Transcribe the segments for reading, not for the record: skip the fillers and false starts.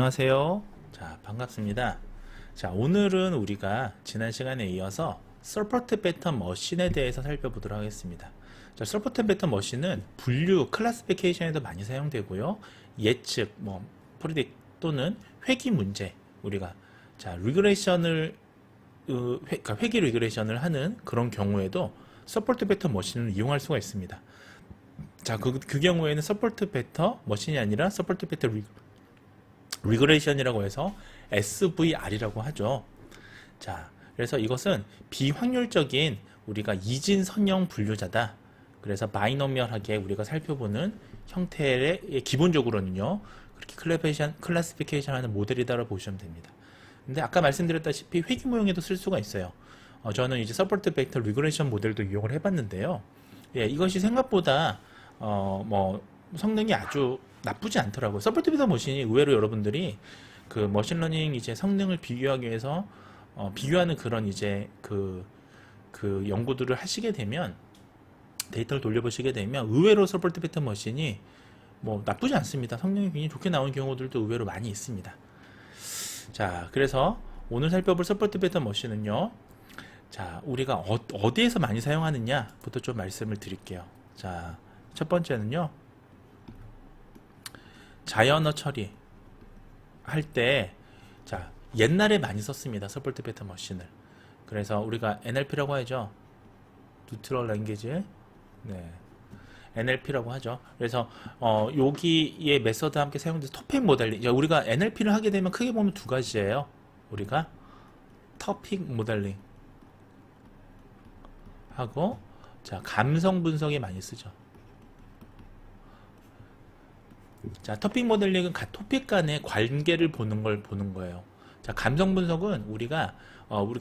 안녕하세요. 자, 반갑습니다. 자, 오늘은 우리가 지난 시간에 이어서 서포트 패턴 머신에 대해서 살펴보도록 하겠습니다. 자, 서포트 패턴 머신은 분류, 클래시피케이션에도 많이 사용되고요. 예측, 프리딕 또는 회귀 문제, 우리가 리그레이션을 회귀 리그레이션을 하는 그런 경우에도 서포트 패턴 머신을 이용할 수가 있습니다. 자, 그 경우에는 서포트 패턴 머신이 아니라 서포트 패턴 리그레이션이라고 해서 SVR이라고 하죠. 자, 그래서 이것은 비확률적인 우리가 이진 선형 분류자다. 그래서 바이노미얼하게 우리가 살펴보는 형태의 기본적으로는요. 그렇게 클래시피케이션 하는 모델이다라고 보시면 됩니다. 근데 아까 말씀드렸다시피 회귀 모형에도 쓸 수가 있어요. 저는 이제 서포트 벡터 리그레이션 모델도 이용을 해봤는데요. 예, 이것이 생각보다 성능이 아주 나쁘지 않더라고요. 서포트 벡터 머신이 의외로 여러분들이 그 머신러닝 이제 성능을 비교하기 위해서 비교하는 그런 이제 그 연구들을 하시게 되면 데이터를 돌려보시게 되면 의외로 서포트 벡터 머신이 나쁘지 않습니다. 성능이 굉장히 좋게 나오는 경우들도 의외로 많이 있습니다. 자, 그래서 오늘 살펴볼 서포트 벡터 머신은요. 자, 우리가 어디에서 많이 사용하느냐부터 좀 말씀을 드릴게요. 자, 첫 번째는요. 자연어 처리 할 때, 자, 옛날에 많이 썼습니다. 서포트 패턴 머신을. 그래서 우리가 NLP라고 하죠. Natural Language. 네. NLP라고 하죠. 그래서 여기에 메서드와 함께 사용돼서 토픽 모델링. 우리가 NLP를 하게 되면 크게 보면 두 가지예요. 우리가 토픽 모델링 하고, 자, 감성 분석에 많이 쓰죠. 자, 토픽 모델링은 각 토픽 간의 관계를 보는 거예요. 자, 감성 분석은 우리가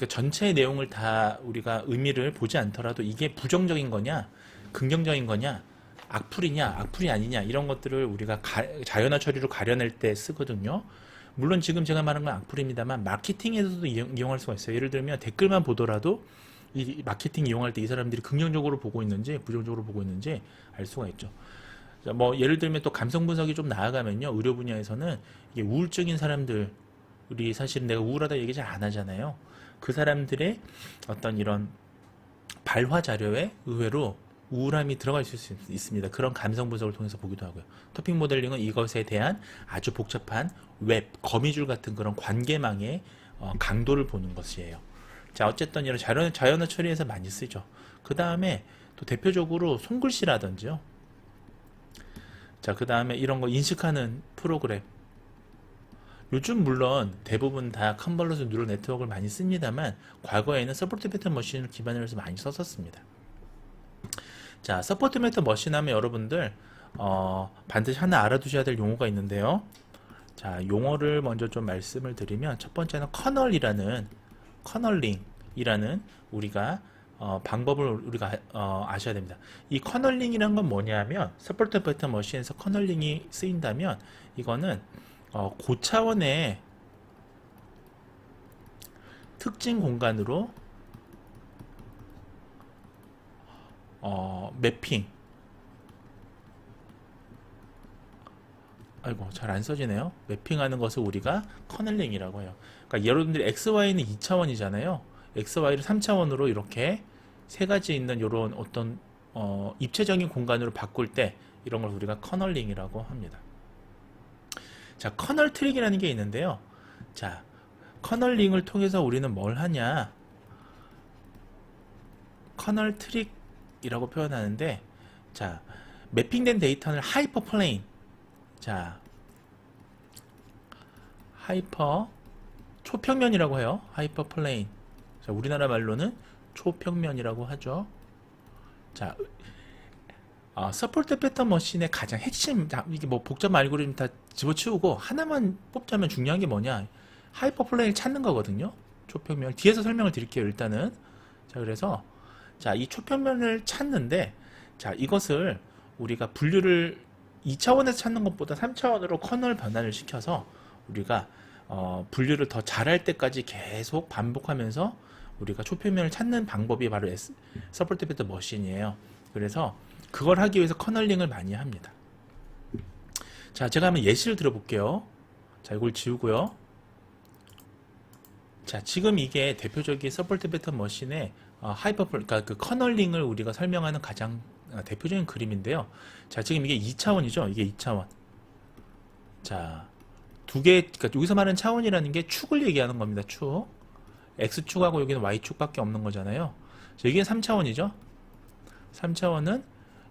전체의 내용을 다 우리가 의미를 보지 않더라도 이게 부정적인 거냐, 긍정적인 거냐, 악플이 아니냐, 이런 것들을 우리가 자연어 처리로 가려낼 때 쓰거든요. 물론 지금 제가 말한 건 악플입니다만 마케팅에서도 이용할 수가 있어요. 예를 들면 댓글만 보더라도 이 마케팅 이용할 때 이 사람들이 긍정적으로 보고 있는지 부정적으로 보고 있는지 알 수가 있죠. 자, 예를 들면 또 감성 분석이 좀 나아가면요. 의료 분야에서는 이게 우울증인 사람들, 우리 사실 내가 우울하다 얘기 잘 안 하잖아요. 그 사람들의 어떤 이런 발화 자료에 의외로 우울함이 들어갈 수 있습니다. 그런 감성 분석을 통해서 보기도 하고요. 토픽 모델링은 이것에 대한 아주 복잡한 웹, 거미줄 같은 그런 관계망의 강도를 보는 것이에요. 자, 어쨌든 이런 자연어 처리에서 많이 쓰죠. 그 다음에 또 대표적으로 손글씨라든지요. 자, 그 다음에 이런 거 인식하는 프로그램. 요즘 물론 대부분 다 컨볼루션 뉴럴 네트워크를 많이 씁니다만 과거에는 서포트 패턴 머신을 기반으로 해서 많이 썼었습니다. 자, 서포트 패턴 머신 하면 여러분들 반드시 하나 알아두셔야 될 용어가 있는데요. 자, 용어를 먼저 좀 말씀을 드리면 첫 번째는 커널링이라는 우리가 방법을 우리가 아셔야 됩니다. 이 커널링이란 건 뭐냐면 서포트 패턴 머신에서 커널링이 쓰인다면 이거는 고차원의 특징 공간으로 매핑, 아이고 잘 안 써지네요. 매핑하는 것을 우리가 커널링이라고 해요. 그러니까 여러분들이 XY는 2차원이잖아요. XY를 3차원으로 이렇게 세 가지 있는 이런 어떤 입체적인 공간으로 바꿀 때 이런 걸 우리가 커널링이라고 합니다. 자, 커널 트릭이라는 게 있는데요. 자, 커널링을 통해서 우리는 뭘 하냐? 커널 트릭이라고 표현하는데, 자, 매핑된 데이터를 하이퍼 플레인, 자, 초평면이라고 해요. 하이퍼 플레인. 자, 우리나라 말로는 초평면이라고 하죠. 자, 서포트 패턴 머신의 가장 핵심, 이게 복잡한 알고리즘 다 집어치우고 하나만 뽑자면 중요한 게 뭐냐? 하이퍼 플레인을 찾는 거거든요. 초평면. 뒤에서 설명을 드릴게요, 일단은. 자, 그래서 자, 이 초평면을 찾는데, 자, 이것을 우리가 분류를 2차원에서 찾는 것보다 3차원으로 커널 변환을 시켜서 우리가 분류를 더 잘할 때까지 계속 반복하면서 우리가 초평면을 찾는 방법이 바로 서포트 패턴 머신이에요. 그래서 그걸 하기 위해서 커널링을 많이 합니다. 자, 제가 한번 예시를 들어볼게요. 자, 이걸 지우고요. 자, 지금 이게 대표적인 서포트 패턴 머신의 그러니까 그 커널링을 우리가 설명하는 가장 대표적인 그림인데요. 자, 지금 이게 2차원이죠. 이게 2차원. 자, 그러니까 여기서 말하는 차원이라는 게 축을 얘기하는 겁니다. 축. X축하고 여기는 Y축밖에 없는 거잖아요. 자, 이게 3차원이죠. 3차원은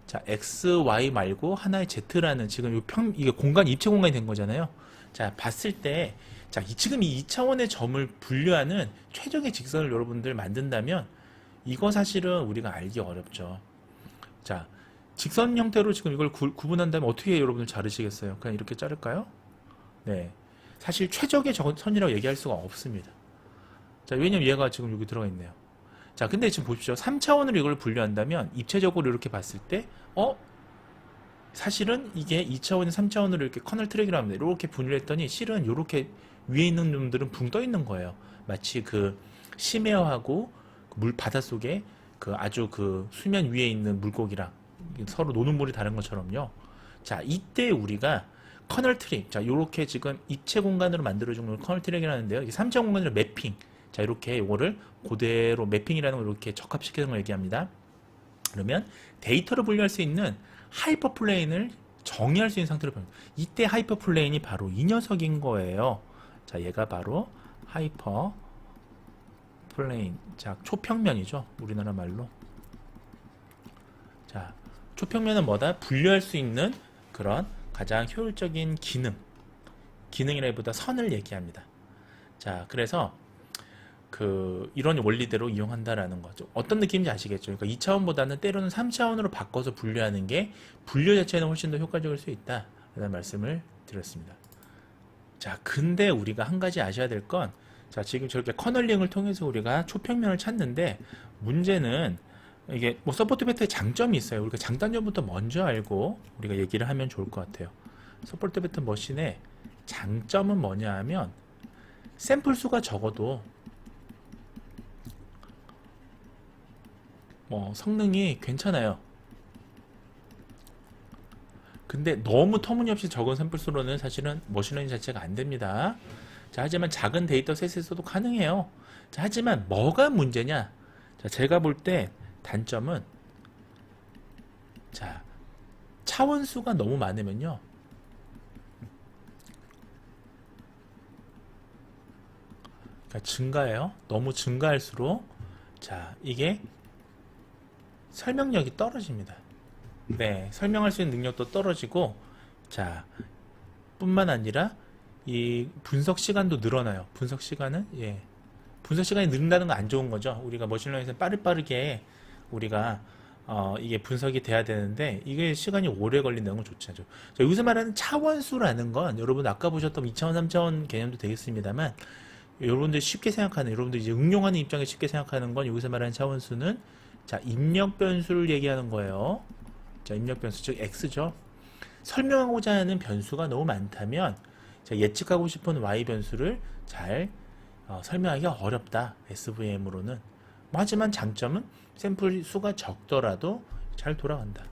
자, X, Y 말고 하나의 Z라는 지금 이게 입체 공간이 된 거잖아요. 자, 봤을 때 자, 지금 이 2차원의 점을 분류하는 최적의 직선을 여러분들 만든다면 이거 사실은 우리가 알기 어렵죠. 자, 직선 형태로 지금 이걸 구분한다면 어떻게 여러분들 자르시겠어요? 그냥 이렇게 자를까요? 네. 사실 최적의 선이라고 얘기할 수가 없습니다. 자, 왜냐면 얘가 지금 여기 들어가 있네요. 자, 근데 지금 보십시오. 3차원으로 이걸 분류한다면 입체적으로 이렇게 봤을 때 사실은 이게 2차원이 3차원으로 이렇게 커널 트랙이라고 합니다. 이렇게 분류했더니 실은 이렇게 위에 있는 놈들은 붕 떠 있는 거예요. 마치 그 심해어하고 물 바닷속에 그 아주 그 수면 위에 있는 물고기랑 서로 노는 물이 다른 것처럼요. 자, 이때 우리가 커널 트랙, 자, 요렇게 지금 입체 공간으로 만들어준 걸 커널 트랙이라는데요. 이게 3차 공간으로 매핑. 자, 이렇게 요거를 그대로 매핑이라는 걸 이렇게 적합시키는 걸 얘기합니다. 그러면 데이터를 분류할 수 있는 하이퍼플레인을 정의할 수 있는 상태로 변합니다. 이때 하이퍼플레인이 바로 이 녀석인 거예요. 자, 얘가 바로 하이퍼플레인. 자, 초평면이죠. 우리나라 말로. 자, 초평면은 뭐다? 분류할 수 있는 그런 가장 효율적인 기능이라기보다 선을 얘기합니다. 자, 그래서 이런 원리대로 이용한다라는 거죠. 어떤 느낌인지 아시겠죠? 그러니까 2차원보다는 때로는 3차원으로 바꿔서 분류하는 게 분류 자체는 훨씬 더 효과적일 수 있다. 라는 말씀을 드렸습니다. 자, 근데 우리가 한 가지 아셔야 될 건, 자, 지금 저렇게 커널링을 통해서 우리가 초평면을 찾는데, 문제는 이게 뭐 서포트 베터의 장점이 있어요. 우리가 장단점부터 먼저 알고 우리가 얘기를 하면 좋을 것 같아요. 서포트 베터 머신의 장점은 뭐냐 하면, 샘플 수가 적어도 성능이 괜찮아요. 근데 너무 터무니없이 적은 샘플 수로는 사실은 머신러닝 자체가 안 됩니다. 자, 하지만 작은 데이터 셋에서도 가능해요. 자, 하지만 뭐가 문제냐? 자, 제가 볼 때 단점은 자, 차원 수가 너무 많으면요. 그러니까 증가해요. 너무 증가할수록 자, 이게 설명력이 떨어집니다. 네, 설명할 수 있는 능력도 떨어지고, 자, 뿐만 아니라 이 분석 시간도 늘어나요. 분석 시간이 늘는다는 건 안 좋은 거죠. 우리가 머신러닝에서 빠르게 우리가 이게 분석이 돼야 되는데 이게 시간이 오래 걸린다는 건 좋지 않죠. 자, 여기서 말하는 차원수라는 건 여러분 아까 보셨던 2차원, 3차원 개념도 되겠습니다만 여러분들 쉽게 생각하는, 여러분들 이제 응용하는 입장에 쉽게 생각하는 건 여기서 말하는 차원수는 자, 입력 변수를 얘기하는 거예요. 자, 입력 변수, 즉 X죠. 설명하고자 하는 변수가 너무 많다면 자, 예측하고 싶은 Y 변수를 잘 설명하기가 어렵다. SVM으로는. 하지만 장점은 샘플 수가 적더라도 잘 돌아간다.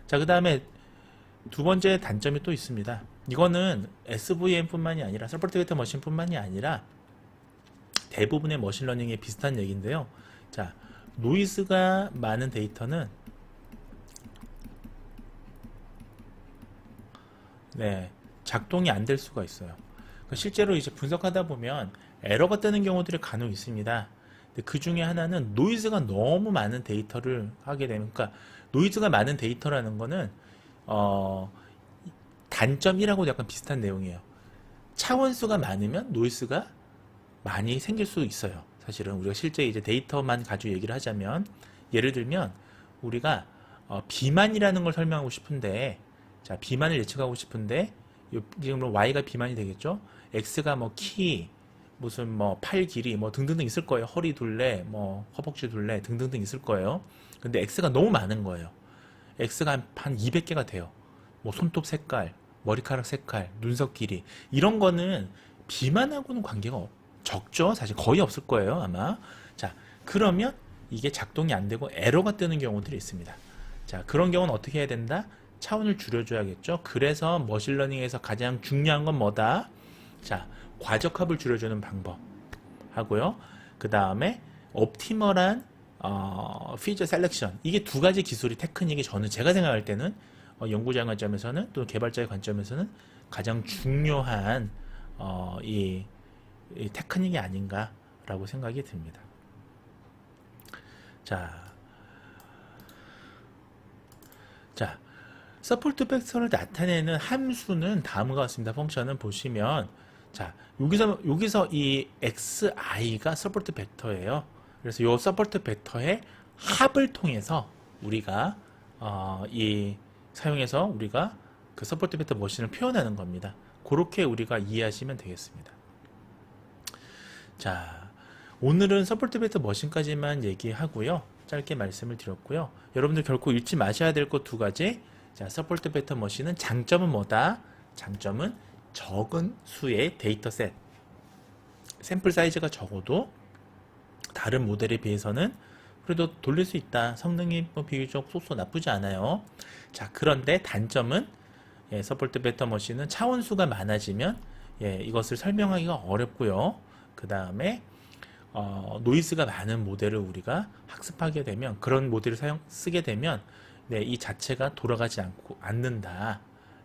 자, 그 다음에 두 번째 단점이 또 있습니다. 이거는 SVM뿐만이 아니라 서포트 베터 머신뿐만이 아니라 대부분의 머신러닝에 비슷한 얘기인데요. 자, 노이즈가 많은 데이터는 네, 작동이 안 될 수가 있어요. 그러니까 실제로 이제 분석하다 보면 에러가 뜨는 경우들이 간혹 있습니다. 근데 그 중에 하나는 노이즈가 너무 많은 데이터를 하게 되면, 그러니까 노이즈가 많은 데이터라는 거는 단점이라고 약간 비슷한 내용이에요. 차원수가 많으면 노이즈가 많이 생길 수 있어요. 사실은 우리가 실제 이제 데이터만 가지고 얘기를 하자면, 예를 들면 우리가 비만이라는 걸 설명하고 싶은데, 자, 비만을 예측하고 싶은데 지금 Y가 비만이 되겠죠. X가 뭐 키, 무슨 뭐 팔 길이 뭐 등등등 있을 거예요. 허리 둘레, 뭐 허벅지 둘레 등등등 있을 거예요. 근데 X가 너무 많은 거예요. X가 한 200개가 돼요. 뭐 손톱 색깔, 머리카락 색깔, 눈썹 길이, 이런 거는 비만하고는 관계가 적죠. 사실 거의 없을 거예요, 아마. 자, 그러면 이게 작동이 안 되고 에러가 뜨는 경우들이 있습니다. 자, 그런 경우는 어떻게 해야 된다? 차원을 줄여줘야겠죠. 그래서 머신러닝에서 가장 중요한 건 뭐다? 자, 과적합을 줄여주는 방법 하고요. 그 다음에 옵티멀한 피처 셀렉션, 이게 두 가지 기술이 테크닉이 저는 제가 생각할 때는 연구자 관점에서는 또 개발자의 관점에서는 가장 중요한 이 테크닉이 아닌가라고 생각이 듭니다. 자, 서포트 팩터를 나타내는 함수는 다음과 같습니다. 펑션은 보시면, 자, 여기서 이 xi가 서포트 벡터예요. 그래서 이 서포트 벡터의 합을 통해서 우리가 사용해서 우리가 그 서포트 벡터 머신을 표현하는 겁니다. 그렇게 우리가 이해하시면 되겠습니다. 자, 오늘은 서포트 벡터 머신까지만 얘기하고요. 짧게 말씀을 드렸고요. 여러분들 결코 잃지 마셔야 될 것 두 가지. 자, 서포트 벡터 머신은 장점은 뭐다? 장점은 적은 수의 데이터셋, 샘플 사이즈가 적어도 다른 모델에 비해서는 그래도 돌릴 수 있다. 성능이 비교적 쏘쏘 나쁘지 않아요. 자, 그런데 단점은 서포트 벡터 머신은 차원수가 많아지면 이것을 설명하기가 어렵고요. 그 다음에 노이즈가 많은 모델을 우리가 학습하게 되면, 그런 모델을 쓰게 되면 이 자체가 돌아가지 않는다.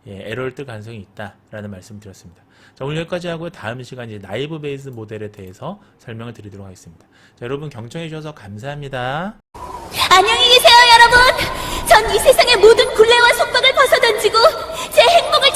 에러를 뜰 가능성이 있다라는 말씀을 드렸습니다. 자, 오늘 여기까지 하고요. 다음 시간 이제 나이브 베이스 모델에 대해서 설명을 드리도록 하겠습니다. 자, 여러분 경청해 주셔서 감사합니다. 안녕히 계세요, 여러분. 전 이 세상의 모든 굴레와 속박을 벗어던지고 제 행복을